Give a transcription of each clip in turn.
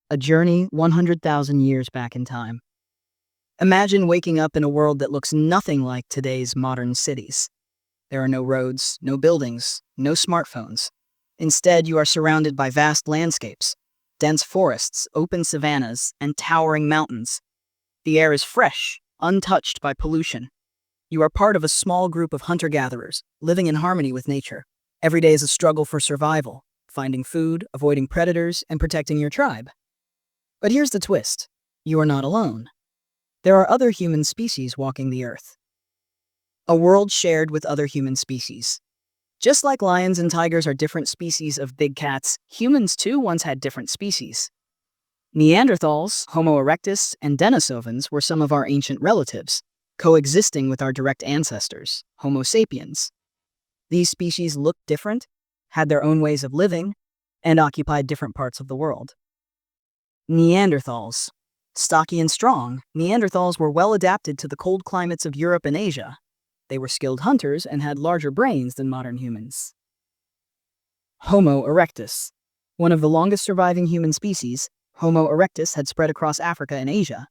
a journey 100,000 years back in time. Imagine waking up in a world that looks nothing like today's modern cities. There are no roads, no buildings, no smartphones. Instead, you are surrounded by vast landscapes, dense forests, open savannas, and towering mountains. The air is fresh, untouched by pollution. You are part of a small group of hunter-gatherers, living in harmony with nature. Every day is a struggle for survival, finding food, avoiding predators, and protecting your tribe. But here's the twist. You are not alone. There are other human species walking the earth. A world shared with other human species. Just like lions and tigers are different species of big cats, humans too once had different species. Neanderthals, Homo erectus, and Denisovans were some of our ancient relatives, coexisting with our direct ancestors, Homo sapiens. These species looked different, had their own ways of living, and occupied different parts of the world. Neanderthals. Stocky and strong, Neanderthals were well adapted to the cold climates of Europe and Asia. They were skilled hunters and had larger brains than modern humans. Homo erectus. One of the longest surviving human species, Homo erectus had spread across Africa and Asia.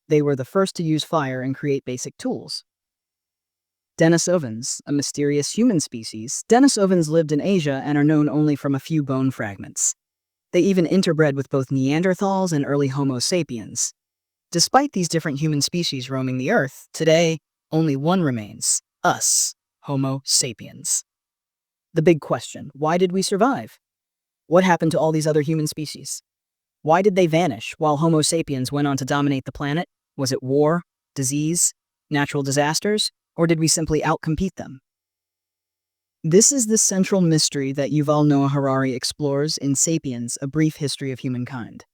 They were the first to use fire and create basic tools. Denisovans, a mysterious human species, Denisovans lived in Asia and are known only from a few bone fragments. They even interbred with both Neanderthals and early Homo sapiens. Despite these different human species roaming the earth, today, only one remains, us, Homo sapiens. The big question, why did we survive? What happened to all these other human species? Why did they vanish while Homo sapiens went on to dominate the planet? Was it war, disease, natural disasters, or did we simply outcompete them? This is the central mystery that Yuval Noah Harari explores in Sapiens, A Brief History of Humankind.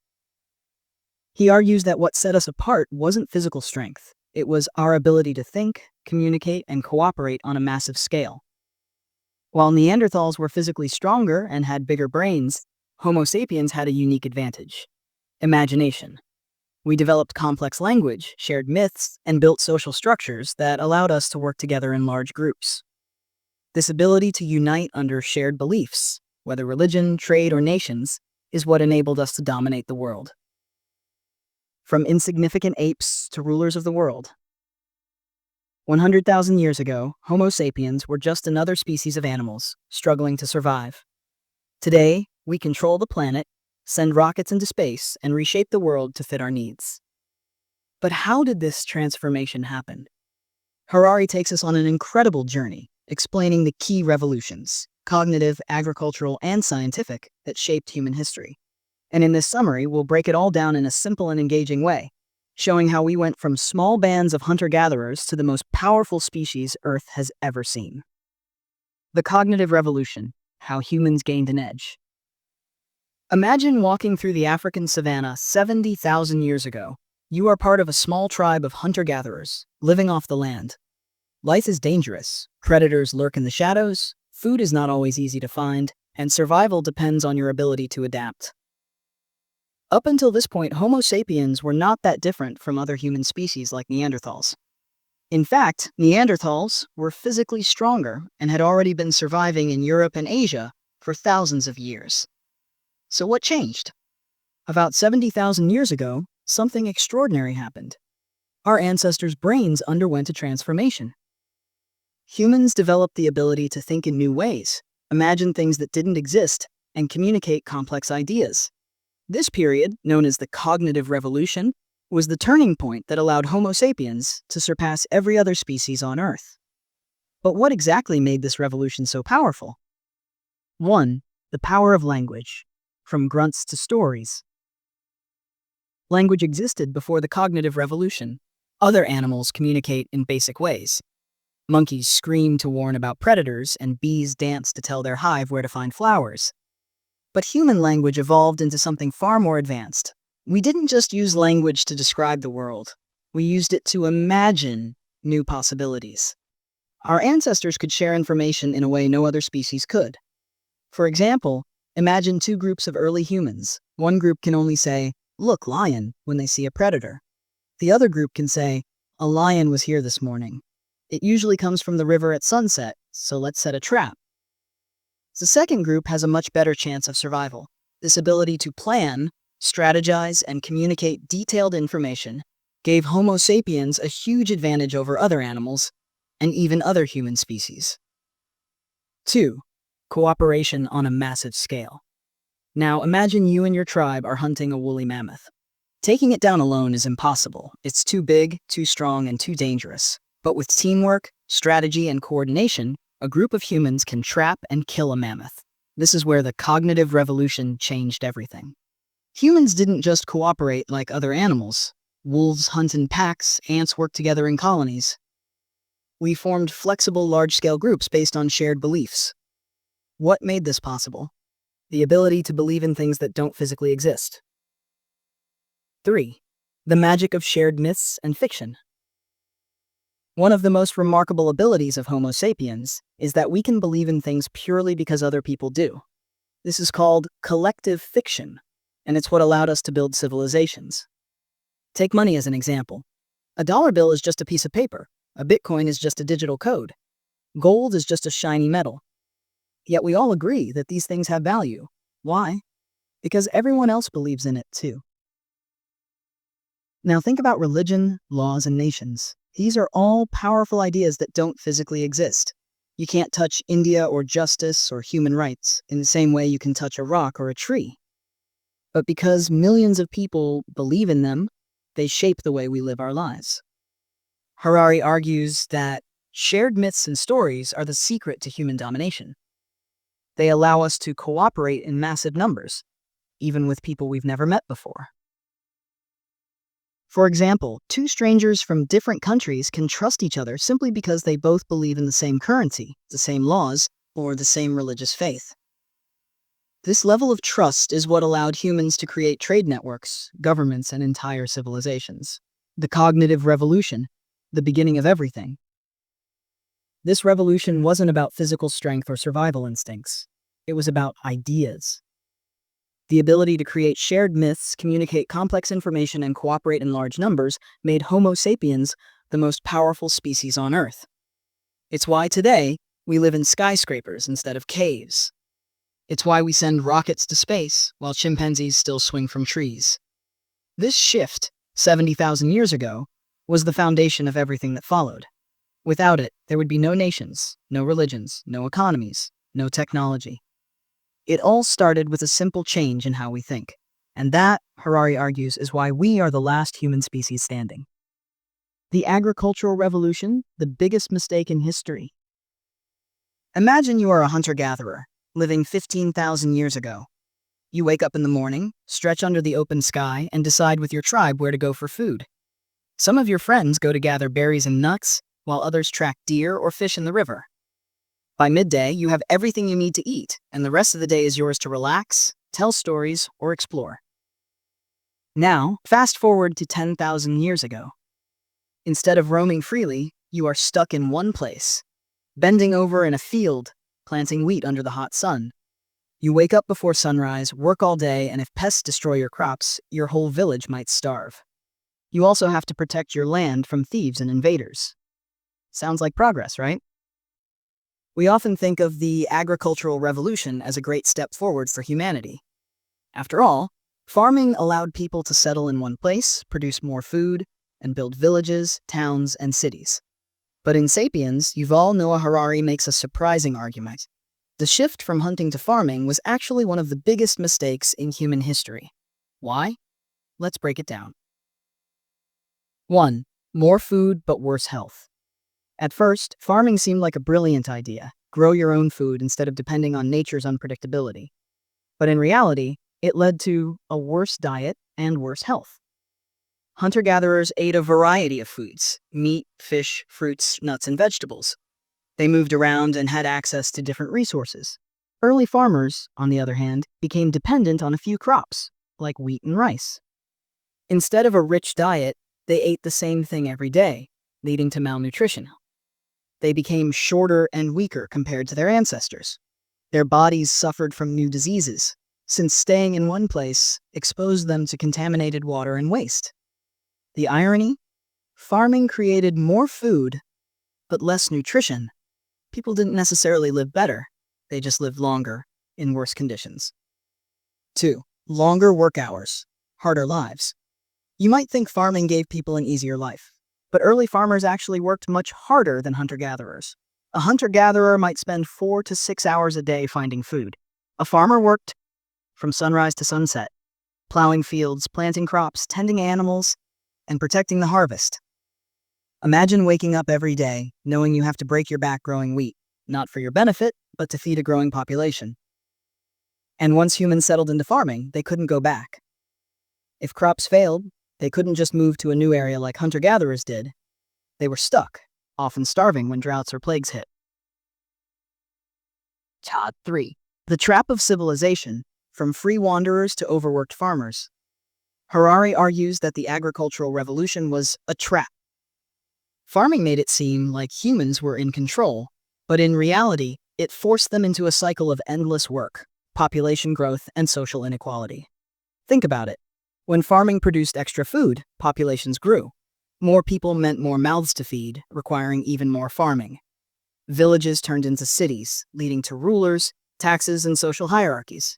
He argues that what set us apart wasn't physical strength. It was our ability to think, communicate, and cooperate on a massive scale. While Neanderthals were physically stronger and had bigger brains, Homo sapiens had a unique advantage: imagination. We developed complex language, shared myths, and built social structures that allowed us to work together in large groups. This ability to unite under shared beliefs, whether religion, trade, or nations, is what enabled us to dominate the world. From insignificant apes to rulers of the world. 100,000 years ago, Homo sapiens were just another species of animals, struggling to survive. Today, we control the planet, send rockets into space, and reshape the world to fit our needs. But how did this transformation happen? Harari takes us on an incredible journey, explaining the key revolutions, cognitive, agricultural, and scientific, that shaped human history. And in this summary, we'll break it all down in a simple and engaging way, showing how we went from small bands of hunter-gatherers to the most powerful species Earth has ever seen. The cognitive revolution, how humans gained an edge. Imagine walking through the African savanna 70,000 years ago. You are part of a small tribe of hunter-gatherers, living off the land. Life is dangerous. Predators lurk in the shadows, food is not always easy to find, and survival depends on your ability to adapt. Up until this point, Homo sapiens were not that different from other human species like Neanderthals. In fact, Neanderthals were physically stronger and had already been surviving in Europe and Asia for thousands of years. So what changed? About 70,000 years ago, something extraordinary happened. Our ancestors' brains underwent a transformation. Humans developed the ability to think in new ways, imagine things that didn't exist, and communicate complex ideas. This period, known as the cognitive revolution, was the turning point that allowed Homo sapiens to surpass every other species on Earth. But what exactly made this revolution so powerful? 1. The power of language. From grunts to stories. Language existed before the cognitive revolution. Other animals communicate in basic ways. Monkeys scream to warn about predators, and bees dance to tell their hive where to find flowers. But human language evolved into something far more advanced. We didn't just use language to describe the world. We used it to imagine new possibilities. Our ancestors could share information in a way no other species could. For example, imagine two groups of early humans. One group can only say, "Look, lion," when they see a predator. The other group can say, "A lion was here this morning. It usually comes from the river at sunset, so let's set a trap." The second group has a much better chance of survival. This ability to plan strategize, and communicate detailed information gave Homo sapiens a huge advantage over other animals and even other human species. 2. Cooperation on a massive scale. Now imagine you and your tribe are hunting a woolly mammoth. Taking it down alone is impossible. It's too big, too strong, and too dangerous. But with teamwork, strategy, and coordination, a group of humans can trap and kill a mammoth. This is where the cognitive revolution changed everything. Humans didn't just cooperate like other animals. Wolves hunt in packs, ants work together in colonies. We formed flexible, large-scale groups based on shared beliefs. What made this possible? The ability to believe in things that don't physically exist. 3. The magic of shared myths and fiction. One of the most remarkable abilities of Homo sapiens is that we can believe in things purely because other people do. This is called collective fiction, and it's what allowed us to build civilizations. Take money as an example. A dollar bill is just a piece of paper. A Bitcoin is just a digital code. Gold is just a shiny metal. Yet we all agree that these things have value. Why? Because everyone else believes in it too. Now think about religion, laws, and nations. These are all powerful ideas that don't physically exist. You can't touch India or justice or human rights in the same way you can touch a rock or a tree. But because millions of people believe in them, they shape the way we live our lives. Harari argues that shared myths and stories are the secret to human domination. They allow us to cooperate in massive numbers, even with people we've never met before. For example, two strangers from different countries can trust each other simply because they both believe in the same currency, the same laws, or the same religious faith. This level of trust is what allowed humans to create trade networks, governments, and entire civilizations. The cognitive revolution, the beginning of everything. This revolution wasn't about physical strength or survival instincts. It was about ideas. The ability to create shared myths, communicate complex information, and cooperate in large numbers made Homo sapiens the most powerful species on Earth. It's why today we live in skyscrapers instead of caves. It's why we send rockets to space while chimpanzees still swing from trees. This shift, 70,000 years ago, was the foundation of everything that followed. Without it, there would be no nations, no religions, no economies, no technology. It all started with a simple change in how we think. And that, Harari argues, is why we are the last human species standing. The agricultural revolution, the biggest mistake in history. Imagine you are a hunter-gatherer, living 15,000 years ago. You wake up in the morning, stretch under the open sky, and decide with your tribe where to go for food. Some of your friends go to gather berries and nuts, while others track deer or fish in the river. By midday, you have everything you need to eat, and the rest of the day is yours to relax, tell stories, or explore. Now, fast forward to 10,000 years ago. Instead of roaming freely, you are stuck in one place, bending over in a field, planting wheat under the hot sun. You wake up before sunrise, work all day, and if pests destroy your crops, your whole village might starve. You also have to protect your land from thieves and invaders. Sounds like progress, right? We often think of the agricultural revolution as a great step forward for humanity. After all, farming allowed people to settle in one place, produce more food, and build villages, towns, and cities. But in Sapiens, Yuval Noah Harari makes a surprising argument. The shift from hunting to farming was actually one of the biggest mistakes in human history. Why? Let's break it down. 1. More food but worse health. At first, farming seemed like a brilliant idea. Grow your own food instead of depending on nature's unpredictability. But in reality, it led to a worse diet and worse health. Hunter-gatherers ate a variety of foods: meat, fish, fruits, nuts, and vegetables. They moved around and had access to different resources. Early farmers, on the other hand, became dependent on a few crops, like wheat and rice. Instead of a rich diet, they ate the same thing every day, leading to malnutrition. They became shorter and weaker compared to their ancestors. Their bodies suffered from new diseases, since staying in one place exposed them to contaminated water and waste. The irony? Farming created more food, but less nutrition. People didn't necessarily live better, they just lived longer, in worse conditions. 2. Longer work hours. harder lives. You might think farming gave people an easier life, but early farmers actually worked much harder than hunter-gatherers. A hunter-gatherer might spend 4 to 6 hours a day finding food. A farmer worked from sunrise to sunset, plowing fields, planting crops, tending animals, and protecting the harvest. Imagine waking up every day knowing you have to break your back growing wheat, not for your benefit, but to feed a growing population. And once humans settled into farming, they couldn't go back. If crops failed, they couldn't just move to a new area like hunter-gatherers did. They were stuck, often starving when droughts or plagues hit. 3. The trap of civilization, from free wanderers to overworked farmers. Harari argues that the agricultural revolution was a trap. Farming made it seem like humans were in control, but in reality, it forced them into a cycle of endless work, population growth, and social inequality. Think about it. When farming produced extra food, populations grew. More people meant more mouths to feed, requiring even more farming. Villages turned into cities, leading to rulers, taxes, and social hierarchies.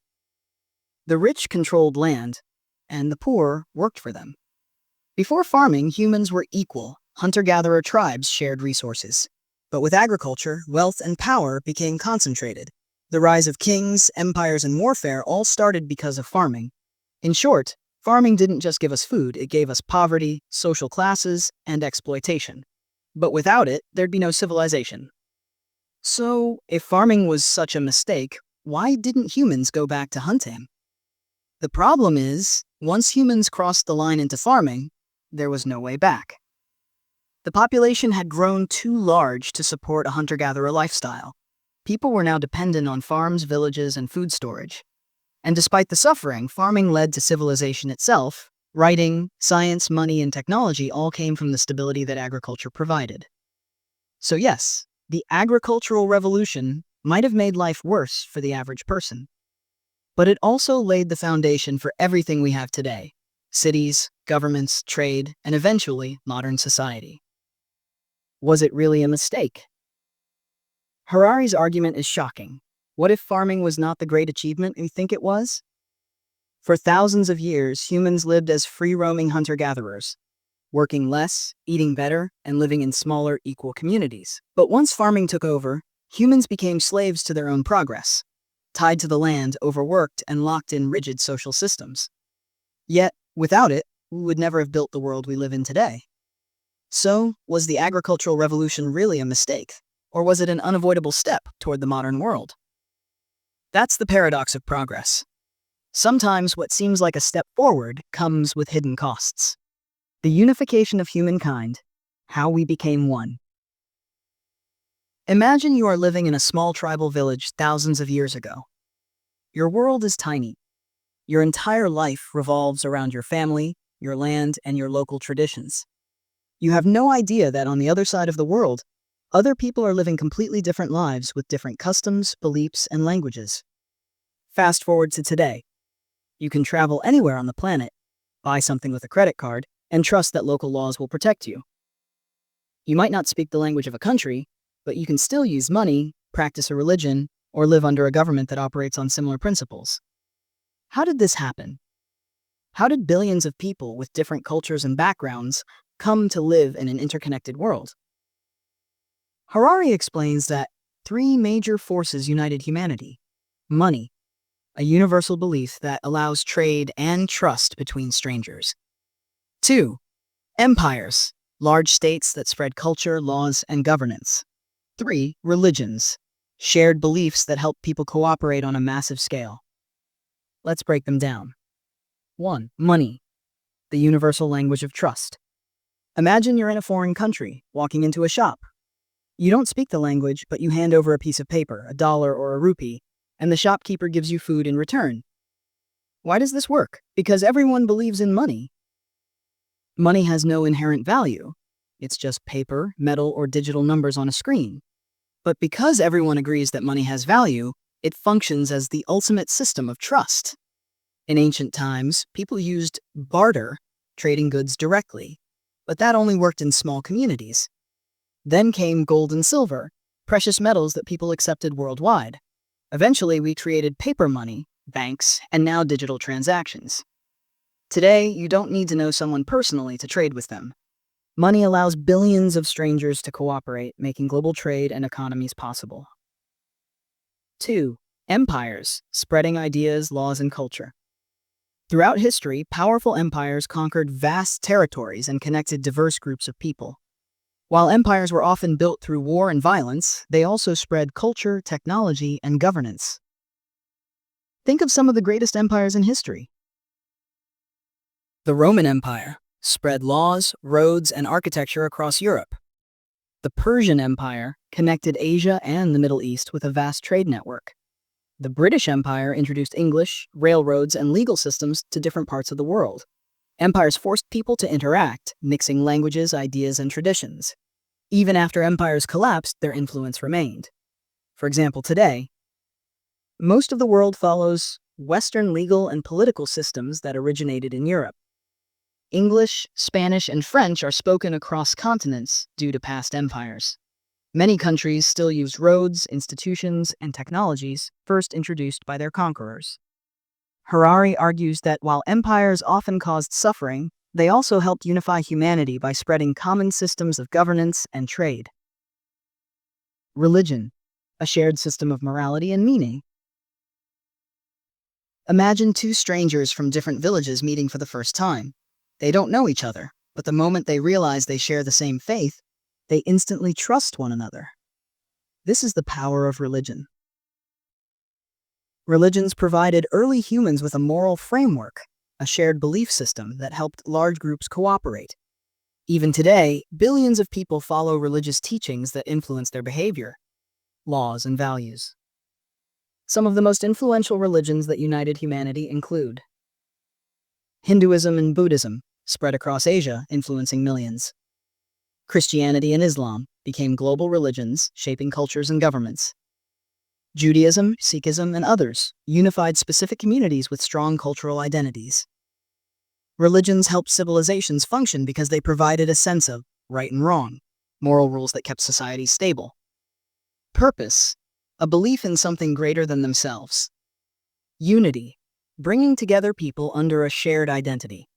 The rich controlled land, and the poor worked for them. Before farming, humans were equal. Hunter-gatherer tribes shared resources. But with agriculture, wealth and power became concentrated. The rise of kings, empires, and warfare all started because of farming. In short, farming didn't just give us food, it gave us poverty, social classes, and exploitation. But without it, there'd be no civilization. So, if farming was such a mistake, why didn't humans go back to hunting? The problem is, once humans crossed the line into farming, there was no way back. The population had grown too large to support a hunter-gatherer lifestyle. People were now dependent on farms, villages, and food storage. And despite the suffering, farming led to civilization itself. Writing, science, money, and technology all came from the stability that agriculture provided. So yes, the agricultural revolution might have made life worse for the average person. But it also laid the foundation for everything we have today: cities, governments, trade, and eventually modern society. Was it really a mistake? Harari's argument is shocking. What if farming was not the great achievement we think it was? For thousands of years, humans lived as free-roaming hunter-gatherers, working less, eating better, and living in smaller, equal communities. But once farming took over, humans became slaves to their own progress, tied to the land, overworked, and locked in rigid social systems. Yet, without it, we would never have built the world we live in today. So, was the agricultural revolution really a mistake? Or was it an unavoidable step toward the modern world? That's the paradox of progress. Sometimes what seems like a step forward comes with hidden costs. The unification of humankind, how we became one. Imagine you are living in a small tribal village thousands of years ago. Your world is tiny. Your entire life revolves around your family, your land, and your local traditions. You have no idea that on the other side of the world, other people are living completely different lives with different customs, beliefs, and languages. Fast forward to today. You can travel anywhere on the planet, buy something with a credit card, and trust that local laws will protect you. You might not speak the language of a country, but you can still use money, practice a religion, or live under a government that operates on similar principles. How did this happen? How did billions of people with different cultures and backgrounds come to live in an interconnected world? Harari explains that 3 major forces united humanity. Money, a universal belief that allows trade and trust between strangers. 2. Empires, large states that spread culture, laws, and governance. 3. Religions, shared beliefs that help people cooperate on a massive scale. Let's break them down. 1. Money, the universal language of trust. Imagine you're in a foreign country, walking into a shop. You don't speak the language, but you hand over a piece of paper, $1 or a rupee, and the shopkeeper gives you food in return. Why does this work? Because everyone believes in money. Money has no inherent value. It's just paper, metal, or digital numbers on a screen. But because everyone agrees that money has value, it functions as the ultimate system of trust. In ancient times, people used barter, trading goods directly, but that only worked in small communities. Then came gold and silver, precious metals that people accepted worldwide. Eventually, we created paper money, banks, and now digital transactions. Today, you don't need to know someone personally to trade with them. Money allows billions of strangers to cooperate, making global trade and economies possible. 2. Empires, spreading ideas, laws, and culture. Throughout history, powerful empires conquered vast territories and connected diverse groups of people. While empires were often built through war and violence, they also spread culture, technology, and governance. Think of some of the greatest empires in history. The Roman Empire spread laws, roads, and architecture across Europe. The Persian Empire connected Asia and the Middle East with a vast trade network. The British Empire introduced English, railroads, and legal systems to different parts of the world. Empires forced people to interact, mixing languages, ideas, and traditions. Even after empires collapsed, their influence remained. For example, today, most of the world follows Western legal and political systems that originated in Europe. English, Spanish, and French are spoken across continents due to past empires. Many countries still use roads, institutions, and technologies first introduced by their conquerors. Harari argues that while empires often caused suffering, they also helped unify humanity by spreading common systems of governance and trade. Religion, a shared system of morality and meaning. Imagine two strangers from different villages meeting for the first time. They don't know each other, but the moment they realize they share the same faith, they instantly trust one another. This is the power of religion. Religions provided early humans with a moral framework, a shared belief system that helped large groups cooperate. Even today, billions of people follow religious teachings that influence their behavior, laws, and values. Some of the most influential religions that united humanity include Hinduism and Buddhism, spread across Asia, influencing millions. Christianity and Islam became global religions, shaping cultures and governments. Judaism, Sikhism, and others unified specific communities with strong cultural identities. Religions helped civilizations function because they provided a sense of right and wrong, moral rules that kept societies stable. Purpose, a belief in something greater than themselves. Unity, bringing together people under a shared identity.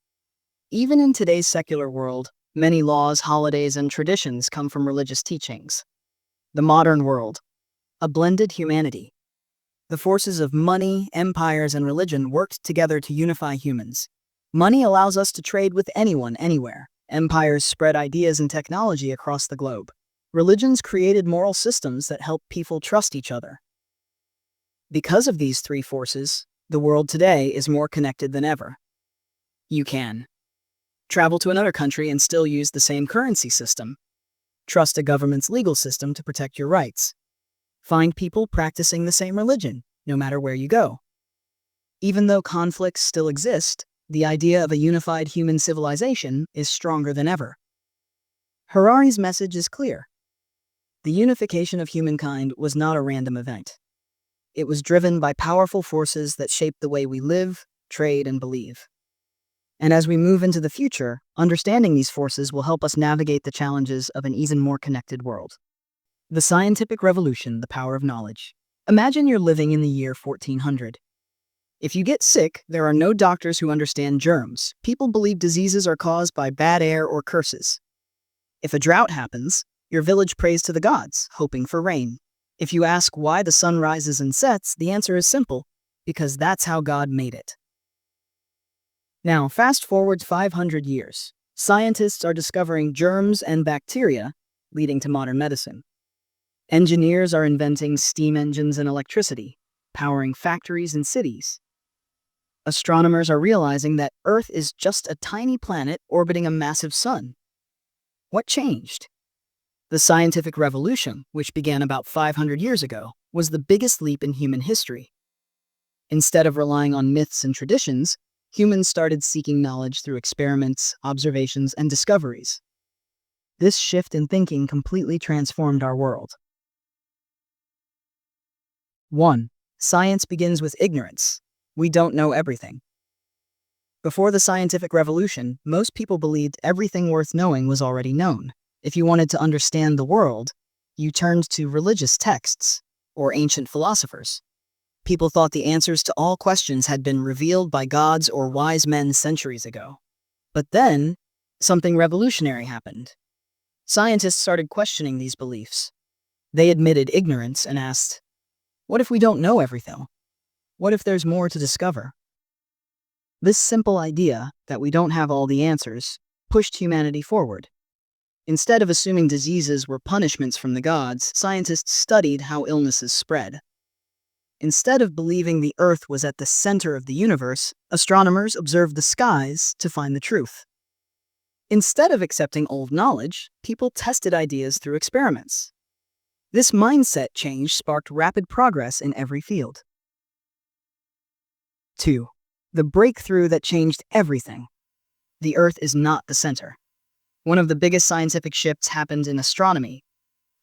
Even in today's secular world, many laws, holidays, and traditions come from religious teachings. The modern world, a blended humanity. The forces of money, empires, and religion worked together to unify humans. Money allows us to trade with anyone, anywhere. Empires spread ideas and technology across the globe. Religions created moral systems that help people trust each other. Because of these three forces, the world today is more connected than ever. You can travel to another country and still use the same currency system. Trust a government's legal system to protect your rights. Find people practicing the same religion, no matter where you go. Even though conflicts still exist, the idea of a unified human civilization is stronger than ever. Harari's message is clear. The unification of humankind was not a random event. It was driven by powerful forces that shaped the way we live, trade, and believe. And as we move into the future, understanding these forces will help us navigate the challenges of an even more connected world. The scientific revolution, the power of knowledge. Imagine you're living in the year 1400. If you get sick, there are no doctors who understand germs. People believe diseases are caused by bad air or curses. If a drought happens, your village prays to the gods, hoping for rain. If you ask why the sun rises and sets, the answer is simple: because that's how God made it. Now, fast forward 500 years. Scientists are discovering germs and bacteria, leading to modern medicine. Engineers are inventing steam engines and electricity, powering factories and cities. Astronomers are realizing that Earth is just a tiny planet orbiting a massive sun. What changed? The scientific revolution, which began about 500 years ago, was the biggest leap in human history. Instead of relying on myths and traditions, humans started seeking knowledge through experiments, observations, and discoveries. This shift in thinking completely transformed our world. 1. Science begins with ignorance. We don't know everything. Before the scientific revolution, most people believed everything worth knowing was already known. If you wanted to understand the world, you turned to religious texts or ancient philosophers. People thought the answers to all questions had been revealed by gods or wise men centuries ago. But then, something revolutionary happened. Scientists started questioning these beliefs. They admitted ignorance and asked, what if we don't know everything? What if there's more to discover? This simple idea, that we don't have all the answers, pushed humanity forward. Instead of assuming diseases were punishments from the gods, scientists studied how illnesses spread. Instead of believing the Earth was at the center of the universe, astronomers observed the skies to find the truth. Instead of accepting old knowledge, people tested ideas through experiments. This mindset change sparked rapid progress in every field. 2. The breakthrough that changed everything. The Earth is not the center. One of the biggest scientific shifts happened in astronomy.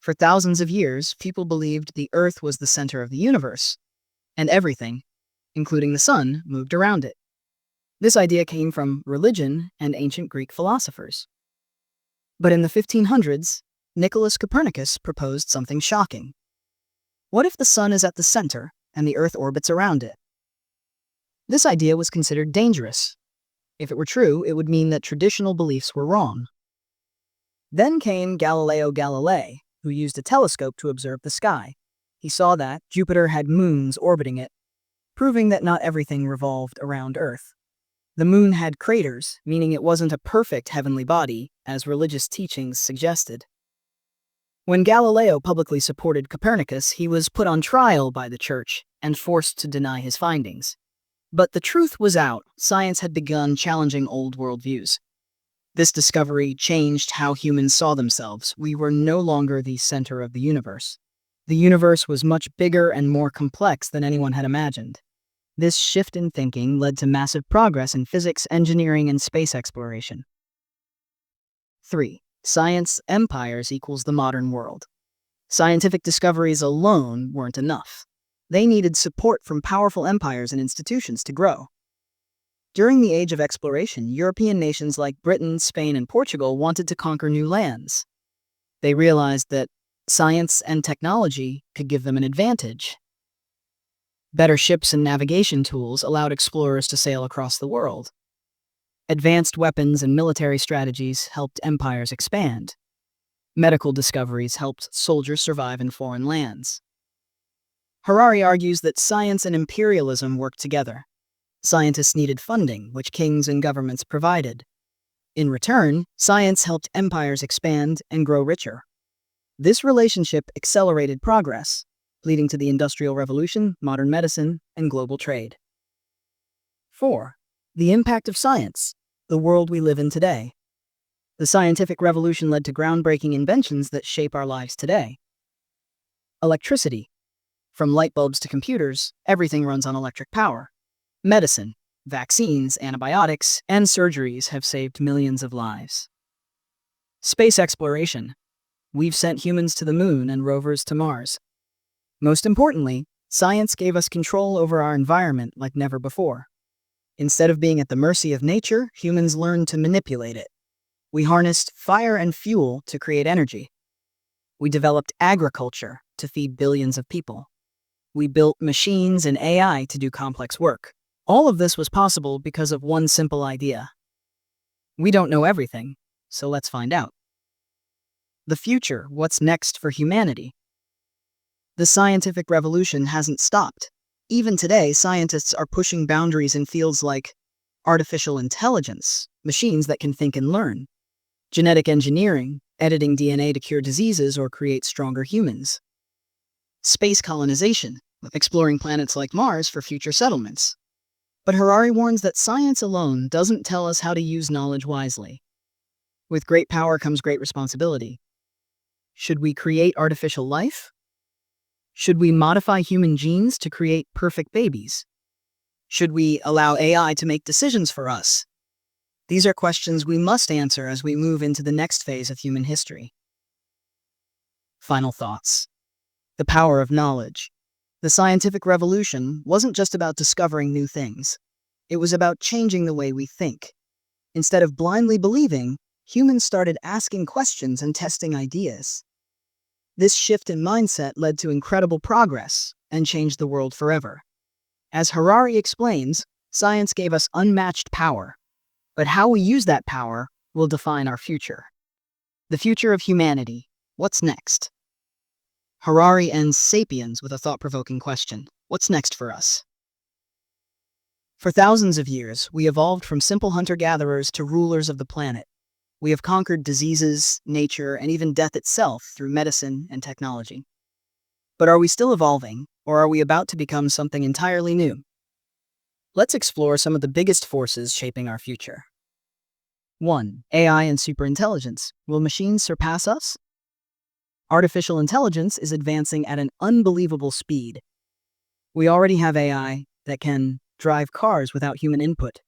For thousands of years, people believed the Earth was the center of the universe, and everything, including the sun, moved around it. This idea came from religion and ancient Greek philosophers. But in the 1500s, Nicholas Copernicus proposed something shocking. What if the sun is at the center and the Earth orbits around it? This idea was considered dangerous. If it were true, it would mean that traditional beliefs were wrong. Then came Galileo Galilei, who used a telescope to observe the sky. He saw that Jupiter had moons orbiting it, proving that not everything revolved around Earth. The moon had craters, meaning it wasn't a perfect heavenly body, as religious teachings suggested. When Galileo publicly supported Copernicus, he was put on trial by the church and forced to deny his findings. But the truth was out. Science had begun challenging old worldviews. This discovery changed how humans saw themselves. We were no longer the center of the universe. The universe was much bigger and more complex than anyone had imagined. This shift in thinking led to massive progress in physics, engineering, and space exploration. 3. Science empires equals the modern world. Scientific discoveries alone weren't enough. They needed support from powerful empires and institutions to grow. During the age of exploration, European nations like Britain, Spain, and Portugal wanted to conquer new lands. They realized that science and technology could give them an advantage. Better ships and navigation tools allowed explorers to sail across the world. Advanced weapons and military strategies helped empires expand. Medical discoveries helped soldiers survive in foreign lands. Harari argues that science and imperialism worked together. Scientists needed funding, which kings and governments provided. In return, science helped empires expand and grow richer. This relationship accelerated progress, leading to the Industrial Revolution, modern medicine, and global trade. 4. The impact of science, the world we live in today. The scientific revolution led to groundbreaking inventions that shape our lives today. Electricity. From light bulbs to computers, everything runs on electric power. Medicine, vaccines, antibiotics, and surgeries have saved millions of lives. Space exploration. We've sent humans to the moon and rovers to Mars. Most importantly, science gave us control over our environment like never before. Instead of being at the mercy of nature, humans learned to manipulate it. We harnessed fire and fuel to create energy. We developed agriculture to feed billions of people. We built machines and AI to do complex work. All of this was possible because of one simple idea. We don't know everything, so let's find out. The future, what's next for humanity? The scientific revolution hasn't stopped. Even today, scientists are pushing boundaries in fields like artificial intelligence, machines that can think and learn, genetic engineering, editing DNA to cure diseases or create stronger humans, space colonization, exploring planets like Mars for future settlements. But Harari warns that science alone doesn't tell us how to use knowledge wisely. With great power comes great responsibility. Should we create artificial life? Should we modify human genes to create perfect babies? Should we allow AI to make decisions for us? These are questions we must answer as we move into the next phase of human history. Final thoughts. The power of knowledge. The scientific revolution wasn't just about discovering new things. It was about changing the way we think. Instead of blindly believing, humans started asking questions and testing ideas. This shift in mindset led to incredible progress and changed the world forever. As Harari explains, science gave us unmatched power, but how we use that power will define our future. The future of humanity. What's next? Harari ends Sapiens with a thought-provoking question. What's next for us? For thousands of years, we evolved from simple hunter-gatherers to rulers of the planet. We have conquered diseases, nature, and even death itself through medicine and technology. But are we still evolving, or are we about to become something entirely new? Let's explore some of the biggest forces shaping our future. 1. AI and superintelligence. Will machines surpass us? Artificial intelligence is advancing at an unbelievable speed. We already have AI that can drive cars without human input,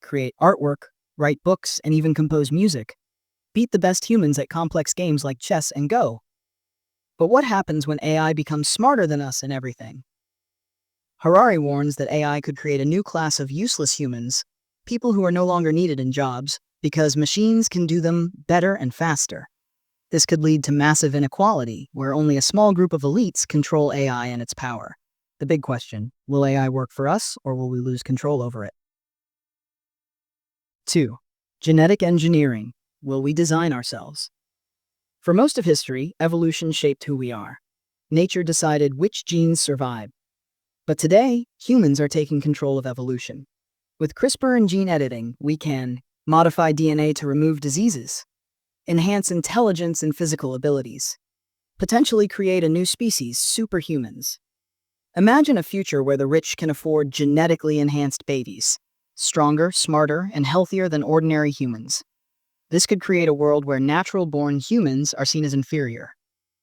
create artwork, write books, and even compose music, beat the best humans at complex games like chess and Go. But what happens when AI becomes smarter than us in everything? Harari warns that AI could create a new class of useless humans, people who are no longer needed in jobs, because machines can do them better and faster. This could lead to massive inequality, where only a small group of elites control AI and its power. The big question, will AI work for us, or will we lose control over it? 2. Genetic engineering. Will we design ourselves? For most of history, evolution shaped who we are. Nature decided which genes survive. But today, humans are taking control of evolution. With CRISPR and gene editing, we can modify DNA to remove diseases, enhance intelligence and physical abilities, potentially create a new species, superhumans. Imagine a future where the rich can afford genetically enhanced babies, stronger, smarter, and healthier than ordinary humans. This could create a world where natural-born humans are seen as inferior.